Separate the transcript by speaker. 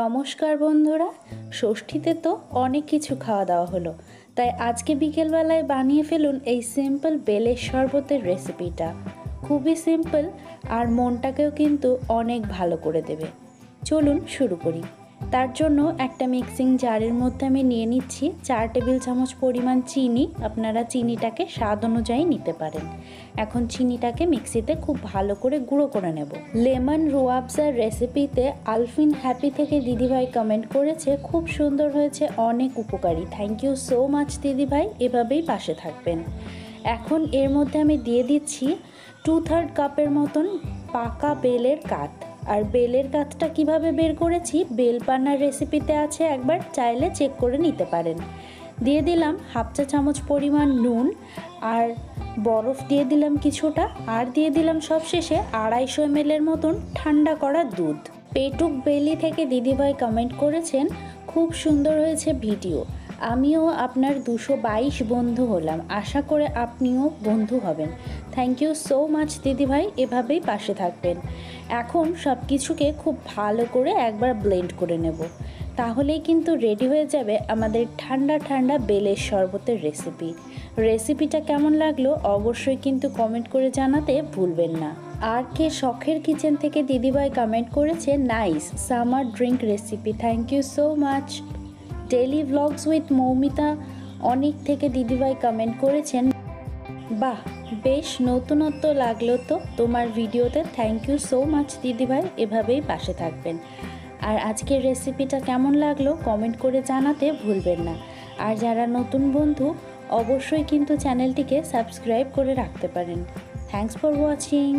Speaker 1: নমস্কার বন্ধুরা, ষষ্ঠীতে তো অনেক কিছু খাওয়া দাওয়া হলো, তাই আজকে বিকেলবেলায় বানিয়ে ফেলুন এই সিম্পল বেলের শরবতের রেসিপিটা। খুবই সিম্পল আর মনটাকেও কিন্তু অনেক ভালো করে দেবে। চলুন শুরু করি। তার জন্য একটা মিক্সিং জারের মধ্যে আমি নিয়ে নিচ্ছি 4 টেবিল চামচ পরিমাণ চিনি। আপনারা চিনিটাকে স্বাদ অনুযায়ী নিতে পারেন। এখন চিনিটাকে মিক্সিতে খুব ভালো করে গুঁড়ো করে নেব। লেমন রুয়াবজার রেসিপিতে আলফিন হ্যাপি থেকে দিদিভাই কমেন্ট করেছে, খুব সুন্দর হয়েছে, অনেক উপকারী। থ্যাংক ইউ সো মাচ দিদিভাই, এভাবেই পাশে থাকবেন। এখন এর মধ্যে আমি দিয়ে দিচ্ছি 2/3 কাপের মতন পাকা বেলের কাঠ। আর বেলের কাঠটা কিভাবে বের করেছি বেলপানার রেসিপিতে আছে, একবার চাইলে চেক করে নিতে পারেন। দিয়ে দিলাম 1/2 চা চামচ পরিমাণ নুন, আর বরফ দিয়ে দিলাম কিছুটা, আর দিয়ে দিলাম সবশেষে 250 ml মতন ঠান্ডা করা দুধ। পেটুক বেলি থেকে দিদিভাই কমেন্ট করেছেন, খুব সুন্দর হয়েছে ভিডিও, আমিও আপনার 222 বন্ধু হলাম, আশা করে আপনিও বন্ধু হবেন। থ্যাংক ইউ সো মাচ দিদিভাই, এভাবেই পাশে থাকবেন। এখন সব কিছুকে খুব ভালো করে একবার ব্লেন্ড করে নেব, তাহলেই কিন্তু রেডি হয়ে যাবে আমাদের ঠান্ডা ঠান্ডা বেলের শরবতের রেসিপিটা কেমন লাগলো অবশ্যই কিন্তু কমেন্ট করে জানাতে ভুলবেন না। আর কে শখের কিচেন থেকে দিদিভাই কমেন্ট করেছে, nice summer drink recipe, thank you so much. Daily vlogs with Moumita অনেক থেকে দিদিভাই কমেন্ট করেছেন, বাহ বেশ নতুনত্ব লাগলো তো তোমার ভিডিওতে, থ্যাংক ইউ সো মাচ দিদিভাই, এভাবেই পাশে থাকবেন। আর আজকের রেসিপিটা কেমন লাগলো কমেন্ট করে জানাতে ভুলবেন না। আর যারা নতুন বন্ধু অবশ্যই কিন্তু চ্যানেলটিকে সাবস্ক্রাইব করে রাখতে পারেন। Thanks for watching.